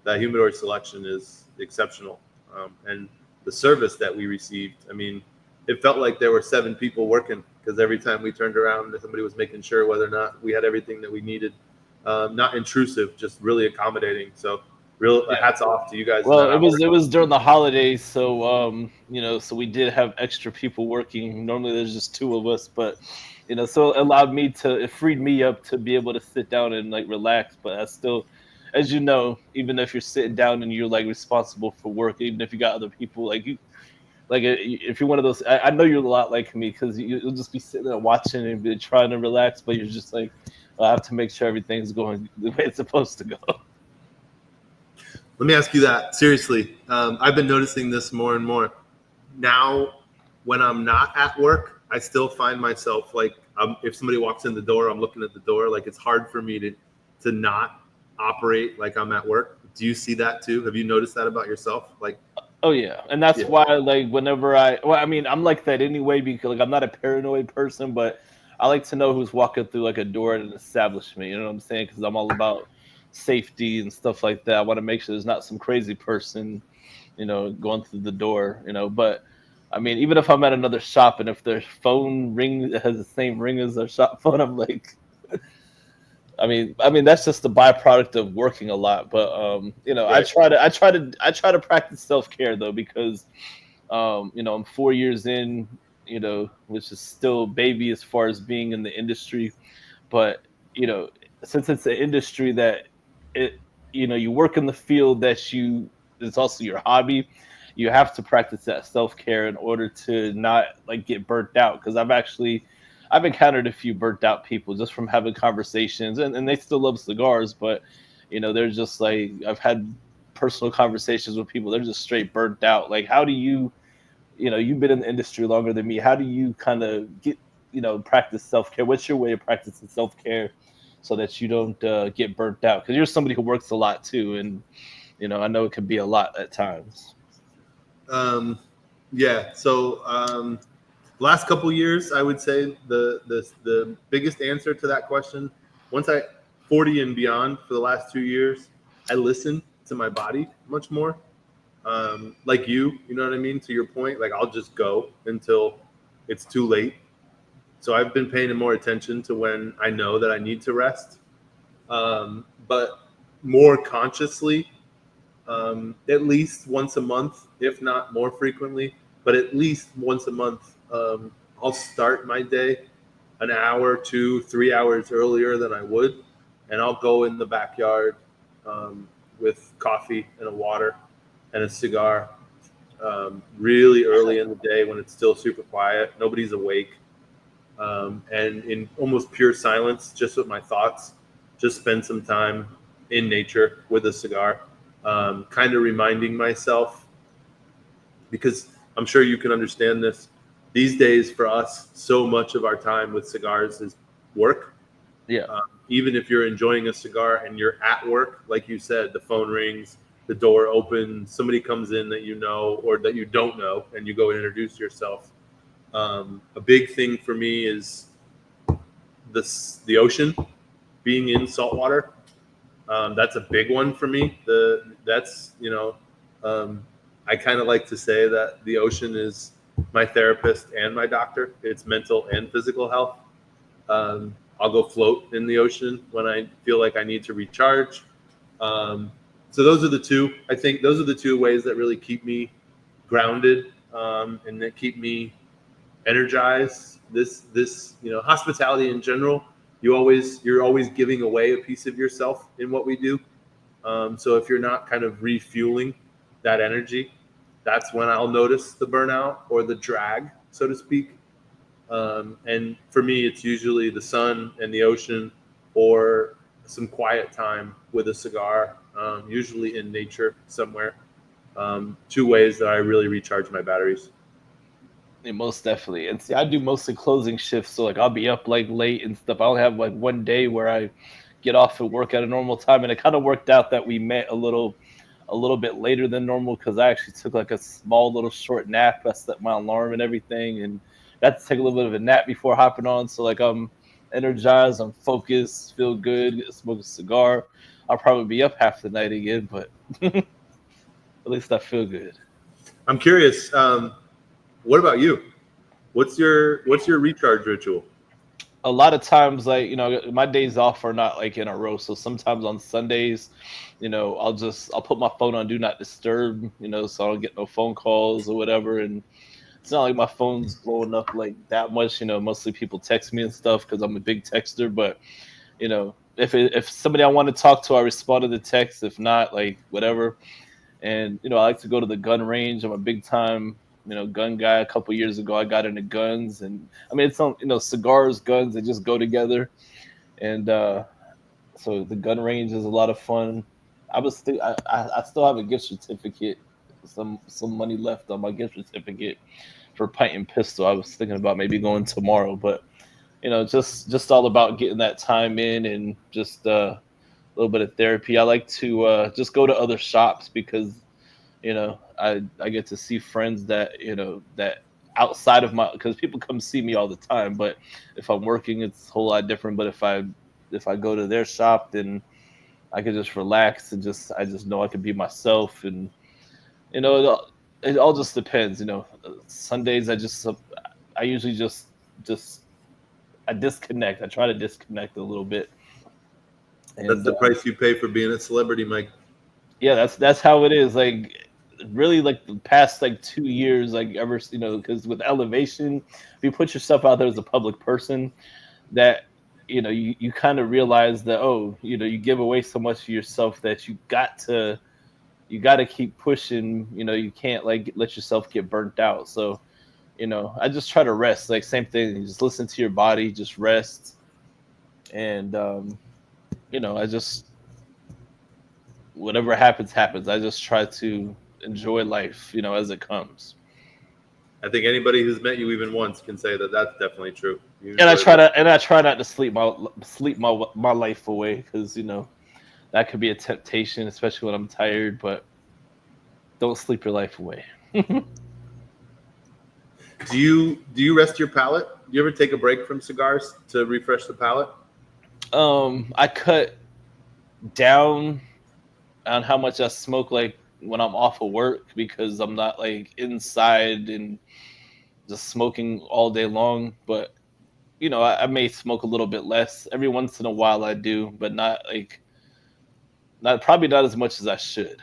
That humidor selection is exceptional, and the service that we received. I mean, it felt like there were 7 people working, because every time we turned around, somebody was making sure whether or not we had everything that we needed. Not intrusive, just really accommodating. So hats off to you guys. well, it was during the holidays, so so we did have extra people working. Normally, there's just 2 of us, but so it freed me up to be able to sit down and like relax. But I still, as you know, even if you're sitting down and you're like responsible for work, even if you got other people like you, like if you're one of those, I know you're a lot like me, because you'll just be sitting there watching and be trying to relax, but you're just like, I have to make sure everything's going the way it's supposed to go. Let me ask you that seriously. I've been noticing this more and more now. When I'm not at work, I still find myself like, if somebody walks in the door, I'm looking at the door. Like, it's hard for me to not operate like I'm at work. Do you see that too? Have you noticed that about yourself? Like, Oh yeah, and that's yeah, why like whenever well, I mean, I'm like that anyway because like I'm not a paranoid person, but I like to know who's walking through like a door at an establishment. You know what I'm saying? Because I'm all about safety and stuff like that. I want to make sure there's not some crazy person, going through the door. But I mean, even if I'm at another shop and if their phone ring has the same ring as their shop phone, I'm like, I mean that's just the byproduct of working a lot. But I right. try to practice self care though because I'm 4 years in, which is still baby as far as being in the industry. But you know, since it's an industry that it, you work in the field that it's also your hobby. You have to practice that self care in order to not like get burnt out. Because I've encountered a few burnt out people just from having conversations, and they still love cigars, but they're just like I've had personal conversations with people. They're just straight burnt out. Like, how do you've been in the industry longer than me. How do you kind of practice self care? What's your way of practicing self care so that you don't get burnt out? Because you're somebody who works a lot too, and I know it can be a lot at times. Um, yeah. So last couple years, I would say the biggest answer to that question. Once I 40 and beyond for the last 2 years, I listen to my body much more. Like you know what I mean. To your point, like I'll just go until it's too late. So I've been paying more attention to when I know that I need to rest, but more consciously, at least once a month, if not more frequently, but at least once a month, I'll start my day an hour, 2, 3 hours earlier than I would, and I'll go in the backyard um, with coffee and a water and a cigar, really early in the day when it's still super quiet, nobody's awake, and in almost pure silence, just with my thoughts, just spend some time in nature with a cigar, kind of reminding myself, because I'm sure you can understand this. These days, for us, so much of our time with cigars is work. Yeah. Even if you're enjoying a cigar and you're at work, like you said, the phone rings, the door opens, somebody comes in that you know or that you don't know, and you go and introduce yourself. A big thing for me is the ocean, being in saltwater. That's a big one for me. That's I kind of like to say that the ocean is my therapist and my doctor. It's mental and physical health. I'll go float in the ocean when I feel like I need to recharge. Um, so those are the two. I think those are the two ways that really keep me grounded, and that keep me energized. This hospitality in general. You're always giving away a piece of yourself in what we do. So if you're not kind of refueling that energy, that's when I'll notice the burnout or the drag, so to speak. And for me, it's usually the sun and the ocean, or some quiet time with a cigar, usually in nature somewhere. Two ways that I really recharge my batteries. Yeah, most definitely. And see, I do mostly closing shifts, so like I'll be up like late and stuff. I'll have like one day where I get off at work at a normal time, and it kind of worked out that we met a little bit later than normal because I actually took like a small little short nap. I set my alarm and everything, and got to take a little bit of a nap before hopping on. So like I'm energized, I'm focused, feel good, smoke a cigar. I'll probably be up half the night again, but at least I feel good. I'm curious. What about you? What's your recharge ritual? A lot of times, like, my days off are not like in a row, so sometimes on Sundays, I'll put my phone on do not disturb, so I don't get no phone calls or whatever. And it's not like my phone's blowing up like that much. Mostly people text me and stuff because I'm a big texter. But if somebody I want to talk to, I respond to the text. If not, like, whatever. And I like to go to the gun range. I'm a big time gun guy. A couple years ago, I got into guns, and I mean, it's on cigars, guns, they just go together. And so the gun range is a lot of fun. I still have a gift certificate, some money left on my gift certificate for Pint and Pistol. I was thinking about maybe going tomorrow, but just all about getting that time in and just a little bit of therapy. I like to just go to other shops because I get to see friends that that outside of my, because people come see me all the time, but if I'm working, it's a whole lot different. But if I go to their shop, then I can just relax and I just know I can be myself, and you know it all just depends. Sundays I usually just I disconnect. I try to disconnect a little bit, That's and the price you pay for being a celebrity, Mike. yeah, that's how it is. Like really, like the past like 2 years, like ever, because with elevation, if you put yourself out there as a public person, that you kind of realize that, oh, you give away so much of yourself that you got to keep pushing. You can't like let yourself get burnt out. So I just try to rest. Like same thing, you just listen to your body, just rest, and I just, whatever happens happens. I just try to enjoy life, as it comes. I think anybody who's met you even once can say that that's definitely true. You And I enjoy try life. to and I try not to sleep my life away, because that could be a temptation, especially when I'm tired. But don't sleep your life away. Do you rest your palate? Do you ever take a break from cigars to refresh the palate? I cut down on how much I smoke, like when I'm off of work, because I'm not like inside and just smoking all day long. But I may smoke a little bit less every once in a while. I do, but not probably not as much as I should.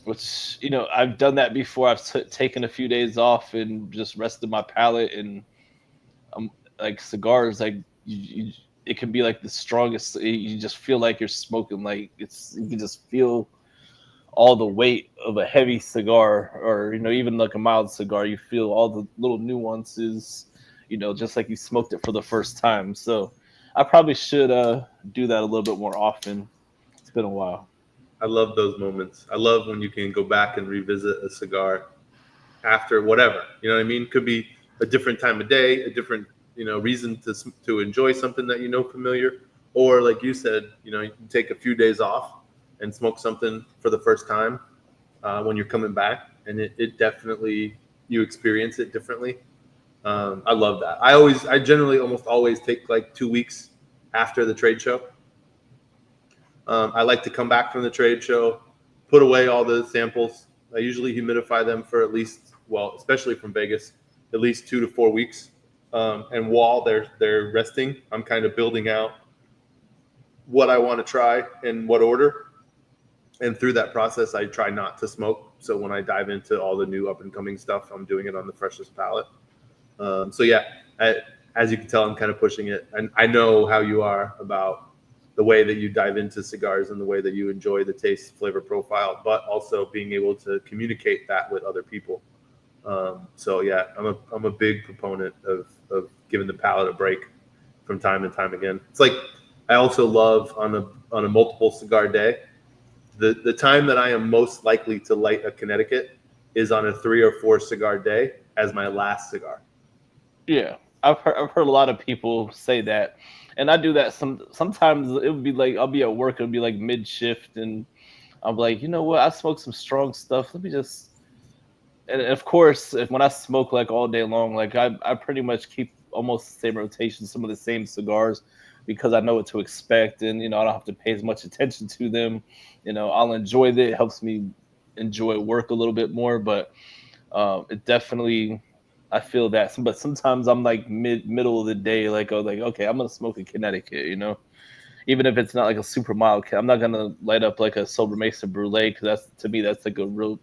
Which I've done that before. I've taken a few days off and just rested my palate, and like cigars, like it can be like the strongest. You just feel like you're smoking, like you can just feel all the weight of a heavy cigar, or even like a mild cigar. You feel all the little nuances, just like you smoked it for the first time. So I probably should do that a little bit more often. It's been a while. I love those moments. I love when you can go back and revisit a cigar after whatever. You know what I mean? Could be a different time of day, a different reason to enjoy something that familiar, or like you said, you can take a few days off and smoke something for the first time when you're coming back, and it definitely, you experience it differently. I love that. I generally almost always take like 2 weeks after the trade show. I like to come back from the trade show, put away all the samples. I usually humidify them for at least, well, especially from Vegas, at least 2 to 4 weeks. And while they're resting, I'm kind of building out what I want to try in what order. And through that process, I try not to smoke. So when I dive into all the new up and coming stuff, I'm doing it on the freshest palate. So yeah, as you can tell, I'm kind of pushing it, and I know how you are about the way that you dive into cigars and the way that you enjoy the taste, flavor profile, but also being able to communicate that with other people. So yeah, I'm a big proponent of giving the palate a break from time and time again. It's like I also love on a multiple cigar day. The time that I am most likely to light a Connecticut is on a 3 or 4 cigar day as my last cigar. Yeah, I've heard a lot of people say that, and I do that. Sometimes it would be like I'll be at work, it'll be like mid shift, and I'm like, you know what? I smoked some strong stuff. Let me just, and of course, if when I smoke like all day long, like I pretty much keep almost the same rotation, some of the same cigars, because I know what to expect, and I don't have to pay as much attention to them. I'll enjoy it. It helps me enjoy work a little bit more, but it definitely, I feel that. But sometimes I'm like middle of the day, like, oh, like, okay, I'm gonna smoke a Connecticut, even if it's not like a super mild. I'm not gonna light up like a Sober Mesa Brulee, because that's, to me, that's like a real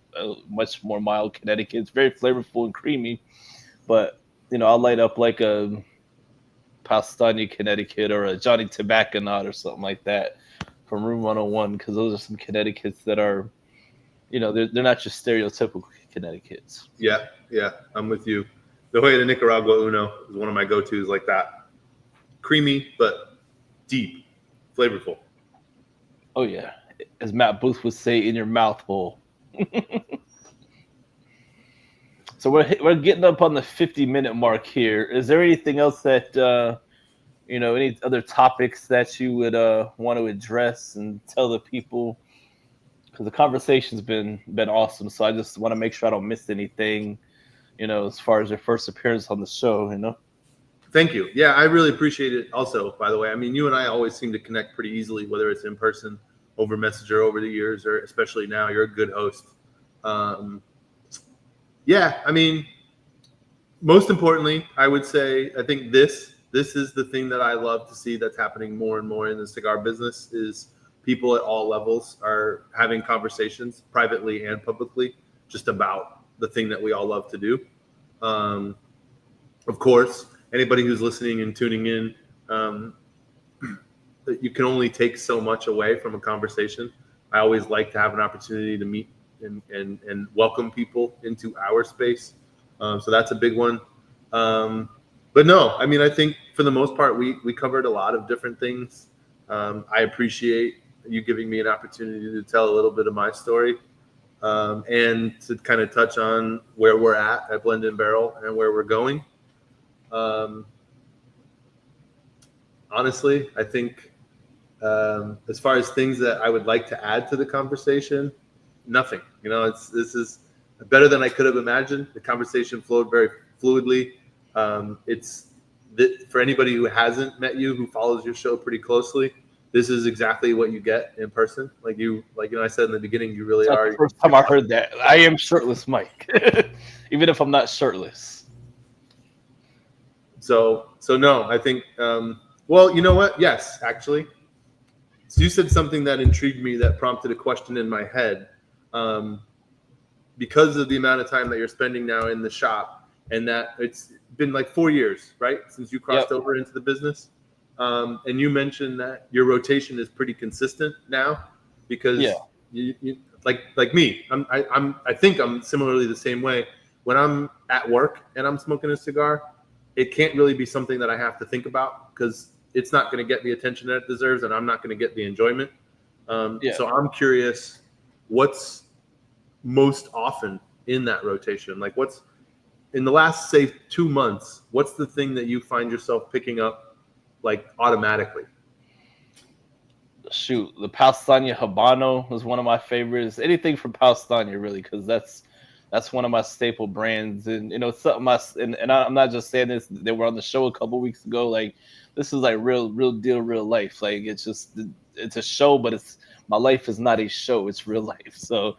much more mild Connecticut. It's very flavorful and creamy, but I'll light up like a Pastani Connecticut or a Johnny Tobacco or something like that from Room 101, because those are some Connecticut's that are, they're not just stereotypical Connecticut's. Yeah, yeah, I'm with you. The Hoya de Nicaragua Uno is one of my go-tos like that. Creamy, but deep, flavorful. Oh yeah, as Matt Booth would say, in your mouth hole. So we're getting up on the 50-minute mark here. Is there anything else that any other topics that you would want to address and tell the people? Because the conversation's been awesome. So I just want to make sure I don't miss anything. As far as your first appearance on the show. Thank you. Yeah, I really appreciate it. Also, by the way, I mean, you and I always seem to connect pretty easily, whether it's in person, over Messenger, over the years, or especially now. You're a good host. Um, yeah, I mean, most importantly, I would say I think this is the thing that I love to see that's happening more and more in the cigar business is people at all levels are having conversations privately and publicly just about the thing that we all love to do. Um, of course, anybody who's listening and tuning in, um, you can only take so much away from a conversation. I always like to have an opportunity to meet and welcome people into our space. So that's a big one. But no, I mean, I think for the most part, we covered a lot of different things. I appreciate you giving me an opportunity to tell a little bit of my story and to kind of touch on where we're at Blendandbarrel and where we're going. Um, Honestly, I think as far as things that I would like to add to the conversation, nothing. This is better than I could have imagined. The conversation flowed very fluidly. It's for anybody who hasn't met you, who follows your show pretty closely. This is exactly what you get in person. I said in the beginning, you really It's not are. the first time I heard that. I am shirtless, Mike, even if I'm not shirtless. So no, I think. Well, you know what? Yes, actually. So you said something that intrigued me that prompted a question in my head. Um, because of the amount of time that you're spending now in the shop and that it's been like 4 years, right? Since you crossed over into the business. And you mentioned that your rotation is pretty consistent now because you like me, I think I'm similarly the same way. When I'm at work and I'm smoking a cigar, it can't really be something that I have to think about because it's not going to get the attention that it deserves and I'm not going to get the enjoyment. So I'm curious, what's most often in that rotation? Like what's in the last, say, 2 months, what's the thing that you find yourself picking up like automatically? Shoot, the Pausania Habano was one of my favorites. Anything from Pausania, really, because that's one of my staple brands, and it's something I'm not just saying this. They were on the show a couple weeks ago. Like this is like real deal, real life. Like it's a show, but it's my life is not a show. It's real life. So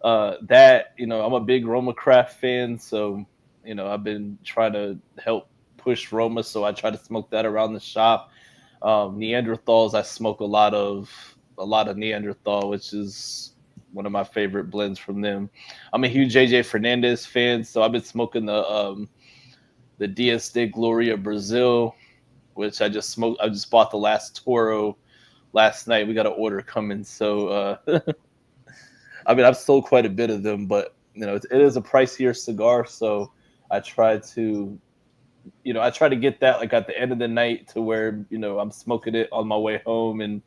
that I'm a big Roma Craft fan, so I've been trying to help push Roma, so I try to smoke that around the shop. Neanderthals, I smoke a lot of Neanderthal, which is one of my favorite blends from them. I'm a huge JJ Fernandez fan, so I've been smoking the Dias de Gloria Brazil, which I just smoked. I just bought the last Toro last night. We got an order coming, so I mean I've sold quite a bit of them, but it is a pricier cigar, so I try to get that like at the end of the night to where I'm smoking it on my way home and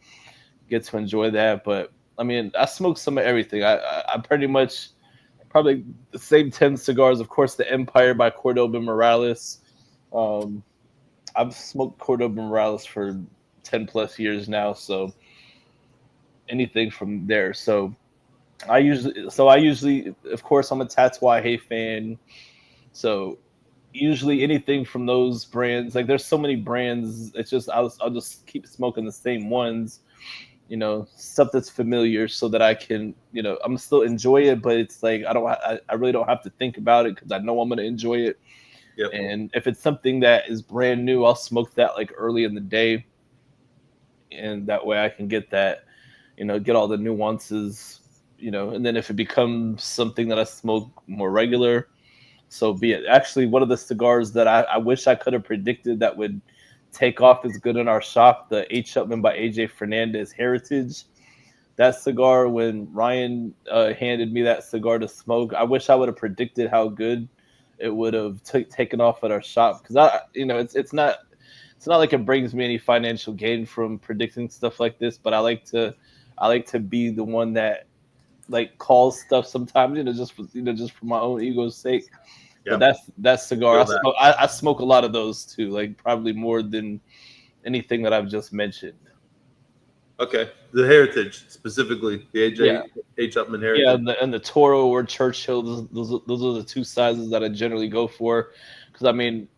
get to enjoy that. But I mean, I smoke some of everything. I pretty much probably the same 10 cigars. Of course, the Empire by Cordoba Morales. Um, I've smoked Cordoba Morales for 10 plus years now, so anything from there. So I usually, of course, I'm a Tatuaje fan. So usually anything from those brands, like there's so many brands, it's just I'll just keep smoking the same ones, stuff that's familiar so that I can, I'm still enjoy it, but it's like I really don't have to think about it because I know I'm going to enjoy it. Yep. And if it's something that is brand new, I'll smoke that like early in the day, and that way I can get that, get all the nuances, and then if it becomes something that I smoke more regular, so be it. Actually, one of the cigars that I wish I could have predicted that would take off as good in our shop, the H. Upman by AJ Fernandez Heritage. That cigar, when Ryan handed me that cigar to smoke, I wish I would have predicted how good it would have taken off at our shop, because it's not like it brings me any financial gain from predicting stuff like this, but I like to be the one that like calls stuff sometimes, just for my own ego's sake. But Yep. that cigar, Feel that. I smoke a lot of those too, like probably more than anything that I've just mentioned. Okay. The heritage, specifically the Yeah, AJ H. Upman yeah, heritage. and the Toro or Churchill, those are the two sizes that I generally go for, because I mean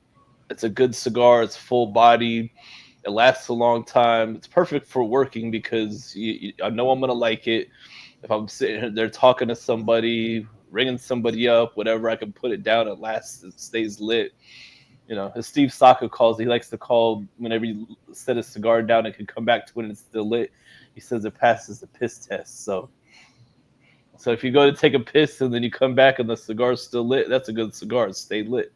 it's a good cigar, it's full body, it lasts a long time, it's perfect for working because I know I'm gonna like it. If I'm sitting there talking to somebody, ringing somebody up, whatever, I can put it down. It lasts, it stays lit. You know, as Steve Saka calls, he likes to call whenever you set a cigar down, it can come back to when it's still lit. He says it passes the piss test. So if you go to take a piss and then you come back and the cigar's still lit, that's a good cigar. It stayed lit.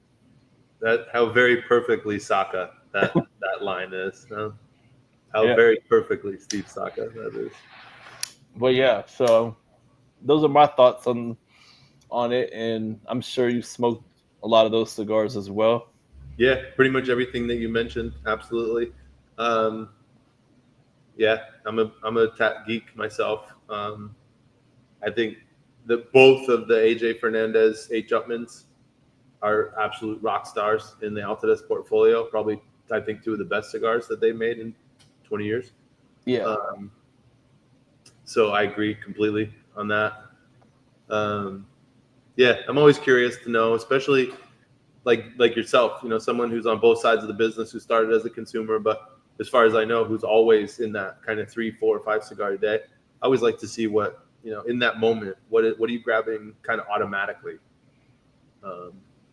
That how very perfectly Saka that line is. Huh? How Yeah. very perfectly Steve Saka that is. But yeah, so those are my thoughts on it, and I'm sure you smoked a lot of those cigars as well. Yeah, pretty much everything that you mentioned. Absolutely. Um, yeah, I'm a tat geek myself. I think that both of the AJ Fernandez H. Upmans are absolute rock stars in the Altadis portfolio. Probably, I think, two of the best cigars that they made in 20 years. Yeah. Um, so I agree completely on that. Um, yeah, I'm always curious to know, especially like yourself, someone who's on both sides of the business, who started as a consumer, but as far as I know, who's always in that kind of 3, 4, 5 cigar a day. I always like to see what, in that moment, what are you grabbing kind of automatically? Um,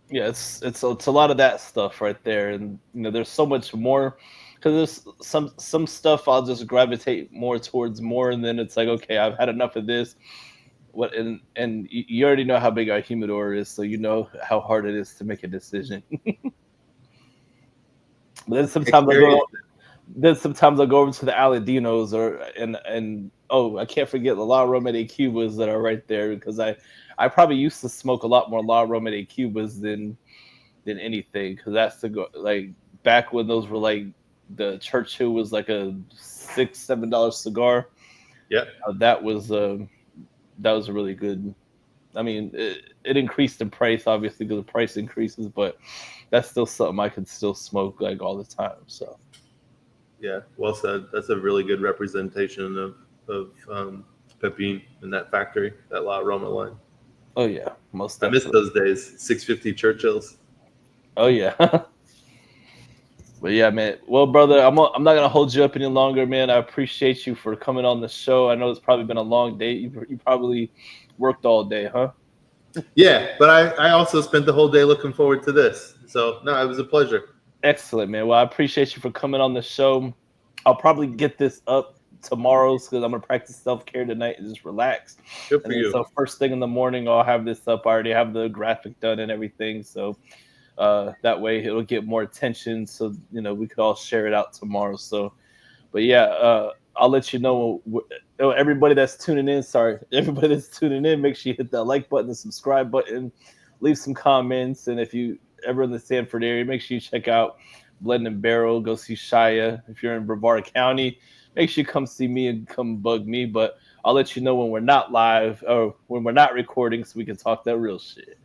Yeah, it's a lot of that stuff right there, and there's so much more because there's some stuff I'll just gravitate more towards more, and then it's like, okay, I've had enough of this. What and you already know how big our humidor is, so you know how hard it is to make a decision. But experience. then sometimes I'll go over to the Aladinos and oh, I can't forget the La Roma de Cubas that are right there because I probably used to smoke a lot more La Roma de Cubas than anything because that's the like back when those were like the Churchill was like a $6-7 cigar. Yeah, Uh, that was a really good. I mean, it increased in price obviously because the price increases, but that's still something I could still smoke like all the time. So yeah, well said. That's a really good representation of Pepin in that factory, that La Roma line. oh yeah, most I miss definitely. those days. 650 Churchills. Oh yeah. But yeah, man. Well, brother, I'm not gonna hold you up any longer, man. I appreciate you for coming on the show. I know it's probably been a long day. You probably worked all day, huh? Yeah, but I also spent the whole day looking forward to this. So no, it was a pleasure. Excellent, man. Well, I appreciate you for coming on the show. I'll probably get this up tomorrow because I'm gonna practice self care tonight and just relax. Good And for then you. so first thing in the morning, I'll have this up. I already have the graphic done and everything, so that way it'll get more attention. So we could all share it out tomorrow. So but yeah, I'll let you know. Everybody that's tuning in, sorry, everybody that's tuning in, make sure you hit that like button, the subscribe button, leave some comments, and if you ever in the Sanford area, make sure you check out Blendandbarrel. Go see Shiah. If you're in Brevard County, make sure you come see me and come bug me. But I'll let you know when we're not live or when we're not recording, so we can talk that real shit.